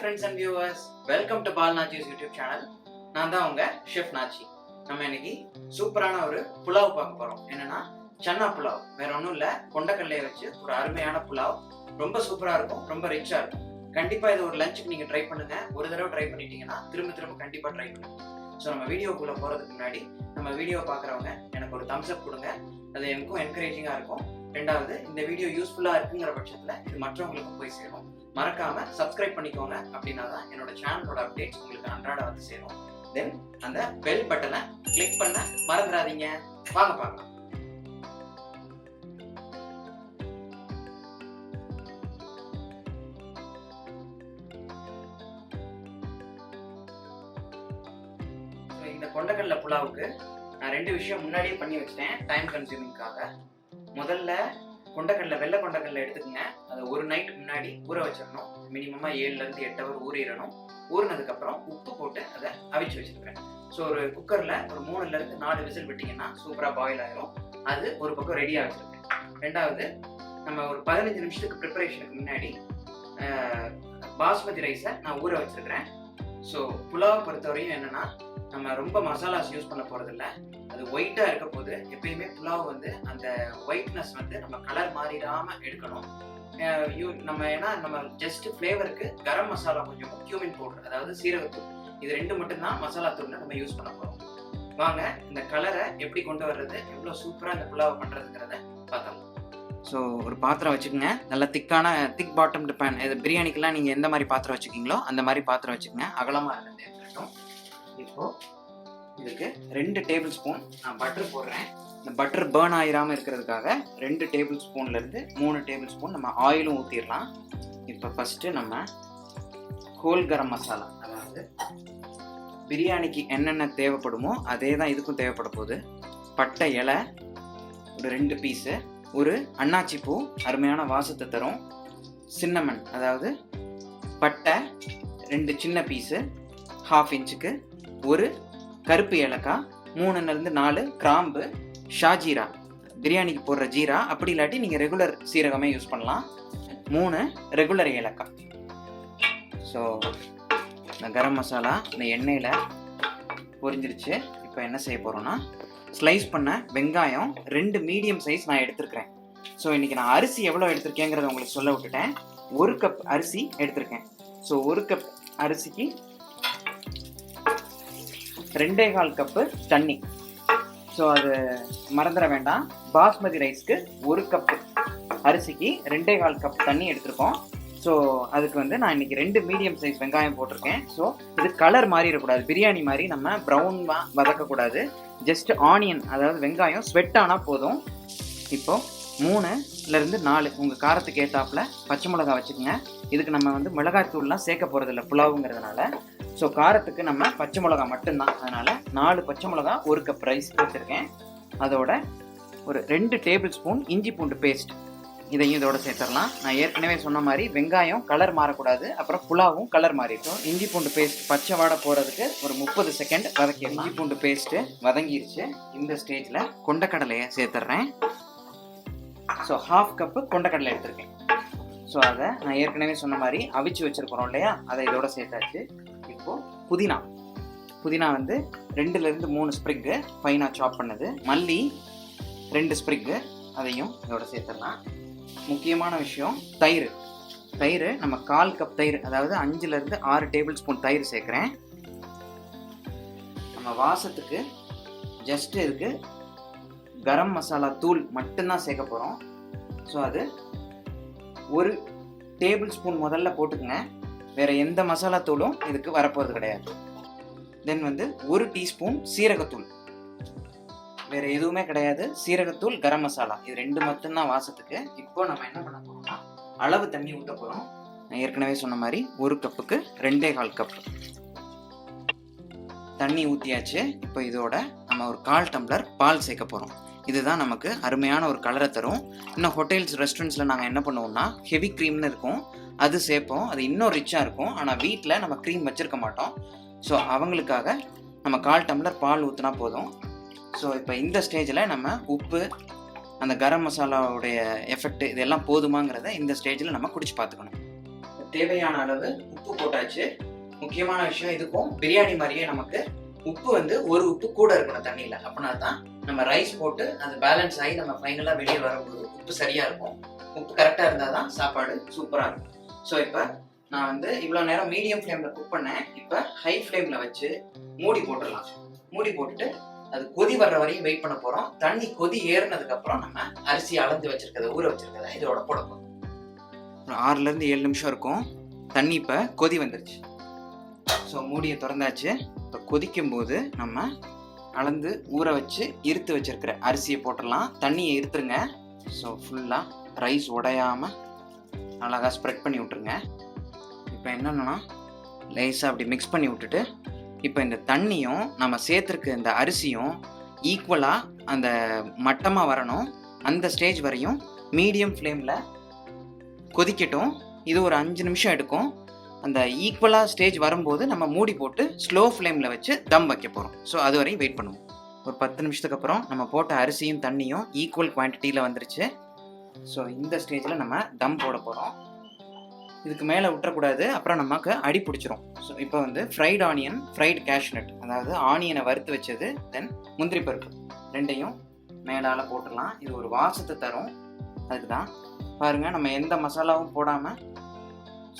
friends and viewers, welcome to Bal Nachi's YouTube channel. நான் தான் உங்க ஷெஃப் நாச்சி. நம்ம இன்னைக்கு சூப்பரான ஒரு புலாவ் பார்க்க போறோம். என்னன்னா சன்னா புலாவ். வேற ஒன்றும் இல்லை, கொண்டக்கடலையை வச்சு ஒரு அருமையான புலாவ். ரொம்ப சூப்பரா இருக்கும், ரொம்ப ரிச்சா இருக்கும். கண்டிப்பா இது ஒரு லஞ்சுக்கு நீங்க ட்ரை பண்ணுங்க. ஒரு தடவை ட்ரை பண்ணிட்டீங்கன்னா திரும்ப கண்டிப்பா ட்ரை பண்ணுங்க. ஸோ நம்ம வீடியோக்குள்ள போறதுக்கு முன்னாடி நம்ம வீடியோ பார்க்குறவங்க எனக்கு ஒரு தம்ஸ் அப் கொடுங்க. அது எனக்கும் என்கரேஜிங்கா இருக்கும். ரெண்டாவது, இந்த வீடியோ யூஸ்ஃபுல்லா இருக்குங்கிற பட்சத்துல இது மற்றவங்களுக்கும் போய் சேரும். மறக்காம சப்ஸ்கிரைப் பண்ணிக்கோங்க. அப்படின்னா தான் என்னோட சேனலோட அப்டேட்ஸ் உங்களுக்கு அன்றாட வந்து சேரும். தென் அந்த பெல் பட்டனை கிளிக் பண்ண மறந்துடாதீங்க. வாங்க பார்க்கலாம். இந்த கொண்டக்கடலை புலாவுக்கு நான் 2 விஷயம் முன்னாடியே பண்ணி வச்சிட்டேன், டைம் கன்சியூமிங்காக. முதல்ல வெள்ளை கொண்டக்கடலை எடுத்துக்கங்க. அதை ஒரு நைட் முன்னாடி ஊற வச்சிடணும். மினிமமா 7 to 8 hours ஊறிடணும். ஊறினதுக்கு அப்புறம் உப்பு போட்டு அதை அவிச்சு வச்சிருக்கேன். ஸோ ஒரு குக்கர்ல ஒரு 3 to 4 விசில் விட்டீங்கன்னா சூப்பரா பாயில் ஆயிரும். அது ஒரு பக்கம் ரெடியா வச்சிருக்கேன். ரெண்டாவது, நம்ம ஒரு 15 நிமிஷத்துக்கு ப்ரிப்பரேஷனுக்கு முன்னாடி பாஸ்மதி ரைஸை நான் ஊற வச்சிருக்கிறேன். ஸோ புலாவை பொறுத்தவரையும் என்னன்னா, நம்ம ரொம்ப மசாலாஸ் யூஸ் பண்ண போறதில்ல. அது ஒயிட்டா இருக்க போது எப்பயுமே புலாவ் வந்து அந்த ஒயிட்னஸ் வந்து நம்ம கலர் மாறிடாம எடுக்கணும். நம்ம ஜஸ்ட் ஃப்ளேவருக்கு கரம் மசாலா கொஞ்சம், கியூமின் பவுடர் அதாவது சீரகத்தூள், இது 2 மட்டும்தான் மசாலா தூள்ல நம்ம யூஸ் பண்ண போறோம். வாங்க இந்த கலரை எப்படி கொண்டு வர்றது, எவ்வளவு சூப்பரா இந்த புலாவை பண்றதுங்கிறத பார்த்தோம். ஸோ ஒரு பாத்திரம் வச்சுக்கோங்க. நல்லா திக் பாட்டம் பேன். இது பிரியாணிக்கெல்லாம் நீங்கள் எந்த மாதிரி பாத்திரம் வச்சுக்கிங்களோ அந்த மாதிரி பாத்திரம் வச்சுக்கோங்க. அகலமாக இருக்கிறது இருக்கட்டும். இப்போ இதுக்கு 2 டேபிள் ஸ்பூன் நான் பட்டர் போடுறேன். இந்த பட்டர் பேர்ன் ஆயிராமல் இருக்கிறதுக்காக 2 டேபிள் ஸ்பூன்லேருந்து 3 டேபிள் ஸ்பூன் நம்ம ஆயிலும் ஊற்றிடலாம். இப்போ ஃபஸ்ட்டு நம்ம ஹோல் கரம் மசாலா, அதாவது பிரியாணிக்கு என்னென்ன தேவைப்படுமோ அதே தான் இதுக்கும் தேவைப்பட போகுது. பட்டை இலை ஒரு 2 பீஸு, ஒரு அன்னாச்சி பூ அருமையான வாசத்தை தரும், சின்னமன் அதாவது பட்டை 2 சின்ன பீஸு 1/2 இன்ச்சுக்கு, ஒரு கருப்பு ஏலக்காய் 3 to 4 கிராம்பு, ஷாஜீரா பிரியாணிக்கு போடுற ஜீரா, அப்படி இல்லாட்டி நீங்கள் ரெகுலர் சீரகமே யூஸ் பண்ணலாம், 3 ரெகுலர் ஏலக்காய். ஸோ இந்த கரம் மசாலா இந்த எண்ணெயில் பொரிஞ்சிருச்சு. இப்போ என்ன செய்ய போகிறோன்னா, ஸ்லைஸ் பண்ண வெங்காயம் 2 மீடியம் சைஸ் நான் எடுத்திருக்கிறேன். ஸோ இன்றைக்கி நான் அரிசி எவ்வளோ எடுத்திருக்கேங்கிறத உங்களுக்கு சொல்ல விட்டுட்டேன். 1 கப் அரிசி எடுத்திருக்கேன். ஸோ 1 கப் அரிசிக்கு 2.25 கப்பு தண்ணி. ஸோ அது மறந்துட வேண்டாம். பாஸ்மதி ரைஸ்க்கு 1 கப் அரிசிக்கு 2.25 கப் தண்ணி எடுத்திருக்கோம். ஸோ அதுக்கு வந்து நான் இன்றைக்கி 2 மீடியம் சைஸ் வெங்காயம் போட்டிருக்கேன். ஸோ இது கலர் மாறிடக்கூடாது. பிரியாணி மாதிரி நம்ம ப்ரௌனாக வதக்கக்கூடாது. ஜஸ்ட் ஆனியன் அதாவது வெங்காயம் ஸ்வெட் ஆனால் போதும். இப்போது 3 to 4 உங்கள் காரத்துக்கு ஏற்றாப்புல பச்சை மிளகா வச்சுக்கோங்க. இதுக்கு நம்ம வந்து மிளகாய்த்தூள்லாம் சேர்க்க போகிறதில்ல புலாவுங்கிறதுனால. ஸோ காரத்துக்கு நம்ம பச்சை மிளகா மட்டும்தான். அதனால் 4 பச்சை மிளகா 1 கப் ரைஸ் வச்சுருக்கேன். அதோட ஒரு 2 டேபிள் ஸ்பூன் இஞ்சி பூண்டு பேஸ்ட், இதையும் இதோட சேர்த்துடலாம். நான் ஏற்கனவே சொன்ன மாதிரி வெங்காயம் கலர் மாறக்கூடாது, அப்புறம் புலாவும் கலர் மாறிடும். இஞ்சி பூண்டு பேஸ்ட் பச்சை வாடை போகிறதுக்கு ஒரு 30 செகண்ட் வதக்கிடலாம். இஞ்சி பூண்டு பேஸ்ட்டு வதங்கிருச்சு. இந்த ஸ்டேஜில் கொண்டக்கடலையை சேர்த்துட்றேன். ஸோ 1/2 கப்பு கொண்டக்கடலை எடுத்திருக்கேன். ஸோ அதை நான் ஏற்கனவே சொன்ன மாதிரி அவிச்சு வச்சுருக்கிறோம் இல்லையா, அதை இதோட சேர்த்தாச்சு. இப்போது புதினா வந்து 2 to 3 ஸ்ப்ரிக்கு ஃபைனாக சாப் பண்ணது, மல்லி 2 ஸ்ப்ரிக்கு, அதையும் இதோட சேர்த்துடலாம். முக்கியமான விஷயம் தயிர் நம்ம 1/4 கப் தயிர், அதாவது 5 to 6 டேபிள் ஸ்பூன் தயிர் சேர்க்குறேன். நம்ம வாசத்துக்கு ஜஸ்ட்டு இதுக்கு கரம் மசாலா தூள் மட்டும்தான் சேர்க்க போகிறோம். ஸோ அது 1 டேபிள் ஸ்பூன் முதல்ல போட்டுக்குங்க. வேறு எந்த மசாலா தூளும் இதுக்கு வரப்போகிறது கிடையாது. தென் வந்து 1 டீஸ்பூன் சீரகத்தூள், வேறு எதுவுமே கிடையாது. சீரகத்தூள், கரம் மசாலா, இது 2 மட்டும்தான் வாசத்துக்கு. இப்போ நம்ம என்ன பண்ண போகிறோம்னா, அளவு தண்ணி ஊற்ற போகிறோம். நான் ஏற்கனவே சொன்ன மாதிரி 1 கப்புக்கு 2.25 கப் தண்ணி ஊற்றியாச்சு. இப்போ இதோட நம்ம ஒரு 1/4 டம்ளர் பால் சேர்க்க போகிறோம். இதுதான் நமக்கு அருமையான ஒரு கலரை தரும். இன்னும் ஹோட்டல்ஸ் ரெஸ்டாரண்ட்ஸில் நாங்கள் என்ன பண்ணுவோம்னா, ஹெவி க்ரீம்னு இருக்கும், அது சேர்ப்போம். அது இன்னும் ரிச்சாக இருக்கும். ஆனால் வீட்டில் நம்ம க்ரீம் வச்சுருக்க மாட்டோம். ஸோ அவங்களுக்காக நம்ம 1/4 டம்ளர் பால் ஊற்றினா போதும். ஸோ இப்போ இந்த ஸ்டேஜில் நம்ம உப்பு, அந்த கரம் மசாலாவுடைய எஃபெக்ட் இதெல்லாம் போதுமாங்கிறத இந்த ஸ்டேஜில் நம்ம குடிச்சு பார்த்துக்கணும். தேவையான அளவு உப்பு போட்டாச்சு. முக்கியமான விஷயம், இதுக்கும் பிரியாணி மாதிரியே நமக்கு உப்பு வந்து ஒரு உப்பு கூட இருக்கணும் தண்ணியில். அப்படின்னா தான் நம்ம ரைஸ் போட்டு அது பேலன்ஸ் ஆகி நம்ம ஃபைனலாக வெளியே வரும்போது உப்பு சரியாக இருக்கும். உப்பு கரெக்டாக இருந்தால் தான் சாப்பாடு சூப்பராக இருக்கும். ஸோ இப்போ நான் வந்து இவ்வளோ நேரம் மீடியம் ஃப்ளேமில் குக் பண்ணேன். இப்போ ஹை ஃப்ளேமில் வச்சு மூடி போட்டுடலாம். மூடி போட்டுட்டு அது கொதி வர்ற வரையும் வெயிட் பண்ண போகிறோம். தண்ணி கொதி ஏறினதுக்கப்புறம் நம்ம அரிசி அளந்து வச்சிருக்கதை ஊற வச்சிருக்கதை இதோட போட போகிறோம். ஒரு 6லேருந்து 7 நிமிஷம் இருக்கும். தண்ணி இப்போ கொதி வந்துருச்சு. ஸோ மூடியை திறந்தாச்சு. இப்போ கொதிக்கும் போது நம்ம அளந்து ஊற வச்சு இருத்து வச்சிருக்கிற அரிசியை போட்டுடலாம். தண்ணியை இருத்துருங்க. ஸோ ஃபுல்லாக ரைஸ் உடையாமல் அழகாக ஸ்ப்ரெட் பண்ணி விட்டுருங்க. இப்போ என்னென்னா லேசாக அப்படி மிக்ஸ் பண்ணி விட்டுட்டு இப்போ இந்த தண்ணியும் நம்ம சேர்த்துருக்க இந்த அரிசியும் ஈக்குவலாக அந்த மட்டமாக வரணும். அந்த ஸ்டேஜ் வரையும் மீடியம் ஃப்ளேமில் கொதிக்கட்டும். இது ஒரு 5 நிமிஷம் எடுக்கும். அந்த ஈக்குவலாக ஸ்டேஜ் வரும்போது நம்ம மூடி போட்டு ஸ்லோ ஃப்ளேமில் வச்சு தம் வைக்க போகிறோம். ஸோ அது வரையும் வெயிட் பண்ணுவோம். ஒரு 10 நிமிஷத்துக்கு அப்புறம் நம்ம போட்ட அரிசியும் தண்ணியும் ஈக்குவல் குவான்டிட்டியில் வந்துருச்சு. ஸோ இந்த ஸ்டேஜில் நம்ம தம் போட போகிறோம். இதுக்கு மேலே விட்டுறக்கூடாது, அப்புறம் நமக்கு அடி பிடிச்சிரும். ஸோ இப்போ வந்து ஃப்ரைட் ஆனியன், ஃப்ரைட் கேஷ்நட், அதாவது ஆனியனை வறுத்து வச்சது, தென் முந்திரி பருப்பு ரெண்டையும் மேலால் போட்டுடலாம். இது ஒரு வாசத்தை தரும். அதுக்கு தான் பாருங்கள், நம்ம எந்த மசாலாவும் போடாமல்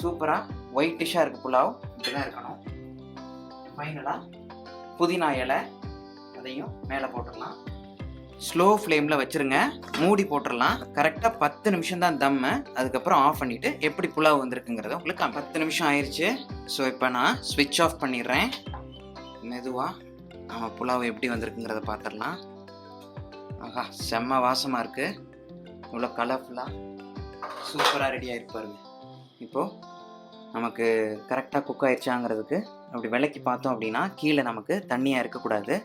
சூப்பராக ஒயிட் டிஷ்ஷாக இருக்குது புலாவ். இப்படி தான் இருக்கணும். ஃபைனலாக புதினா இலை அதையும் மேலே போட்டுடலாம். ஸ்லோ ஃப்ளேமில் வச்சுருங்க. மூடி போட்டுடலாம். கரெக்டாக 10 நிமிஷம் தான் தம்மு. அதுக்கப்புறம் ஆஃப் பண்ணிவிட்டு எப்படி புலாவ் வந்திருக்குங்கிறத உங்களுக்கு 10 நிமிஷம் ஆயிடுச்சு. ஸோ இப்போ நான் ஸ்விட்ச் ஆஃப் பண்ணிடுறேன். மெதுவாக நம்ம புலாவ் எப்படி வந்திருக்குங்கிறத பார்த்துடலாம். ஆஹா, செம்ம வாசமாக இருக்குது. இவ்வளோ கலர்ஃபுல்லாக சூப்பராக ரெடி ஆகிருக்கு பாருங்க. இப்போது நமக்கு கரெக்டாக குக் ஆயிடுச்சாங்கிறதுக்கு அப்படி விலைக்கு பார்த்தோம் அப்படின்னா கீழே நமக்கு தண்ணியாக இருக்கக்கூடாது.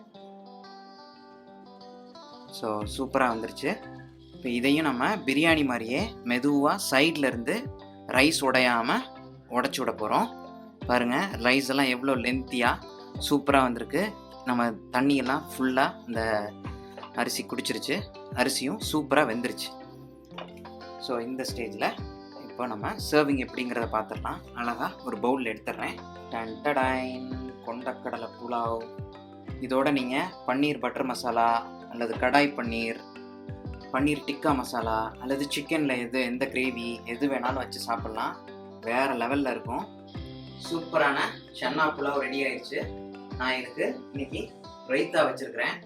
ஸோ சூப்பராக வந்துருச்சு. இப்போ இதையும் நம்ம பிரியாணி மாதிரியே மெதுவாக சைடில் இருந்து ரைஸ் உடையாமல் உடச்சி விட போகிறோம். பாருங்கள், ரைஸ் எல்லாம் எவ்வளோ லென்த்தியாக சூப்பராக வந்திருக்கு. நம்ம தண்ணியெல்லாம் ஃபுல்லாக இந்த அரிசி குடிச்சிருச்சு. அரிசியும் சூப்பராக வெந்துருச்சு. ஸோ இந்த ஸ்டேஜில் இப்போ நம்ம சர்விங் எப்படிங்கிறத பார்த்துடலாம். அழகாக ஒரு பவுலில் எடுத்துடுறேன். டன்டடைன் கொண்டக்கடலை புலாவ். இதோட நீங்கள் பன்னீர் பட்டர் மசாலா அல்லது கடாய் பன்னீர், பன்னீர் டிக்கா மசாலா அல்லது சிக்கனில் எந்த கிரேவி எது வேணாலும் வச்சு சாப்பிட்லாம். வேறு லெவலில் இருக்கும். சூப்பரான சன்னா புலாவ் ரெடி ஆயிடுச்சு. நான் இதுக்கு இன்னைக்கு ரைத்தா வச்சுருக்கிறேன்.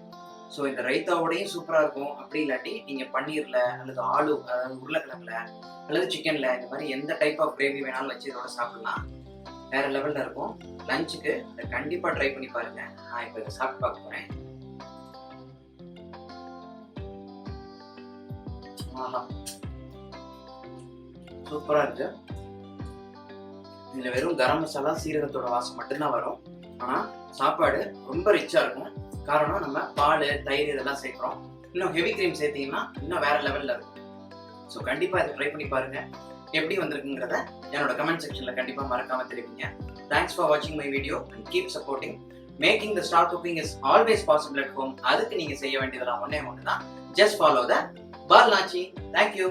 ஸோ இந்த ரைத்தாவோடையும் சூப்பராக இருக்கும். அப்படி இல்லாட்டி நீங்கள் பன்னீரில் அல்லது ஆலு, அதாவது உருளைக்கிழங்குல அல்லது சிக்கனில் இந்த மாதிரி எந்த டைப் ஆஃப் கிரேவி வேணாலும் வச்சு இதோட சாப்பிட்லாம். வேறு லெவலில் இருக்கும். லஞ்சுக்கு இதை கண்டிப்பாக ட்ரை பண்ணி பாருங்கள். நான் இப்போ இதை சாப்பிட்டு பார்க்க போகிறேன். ஆஹா, சூப்பராக இருக்குது. இதில் வெறும் கரம் மசாலா சீரகத்தோட வாசம் மட்டும்தான் வரும். ஆனால் சாப்பாடு ரொம்ப ரிச்சாக இருக்கும். காரணம் நம்ம பால், தயிர் இதெல்லாம் சேர்க்குறோம். இன்னும் ஹெவி க்ரீம் சேர்த்தீங்கன்னா இன்னும் வேற லெவலில் இருக்கும். ஸோ கண்டிப்பாக இதை ட்ரை பண்ணி பாருங்க. எப்படி வந்திருக்குங்கிறத என்னோட கமெண்ட் செக்ஷனில் கண்டிப்பாக மறக்காமல் தெரிவிங்க. தேங்க்ஸ் ஃபார் வாட்சிங் my video and keep supporting. Making the star cooking is always possible at home. அதுக்கு நீங்கள் செய்ய வேண்டியதெல்லாம் ஒன்றே ஒன்று தான். ஜஸ்ட் ஃபாலோ த பால் லாச்சி. தேங்க்யூ.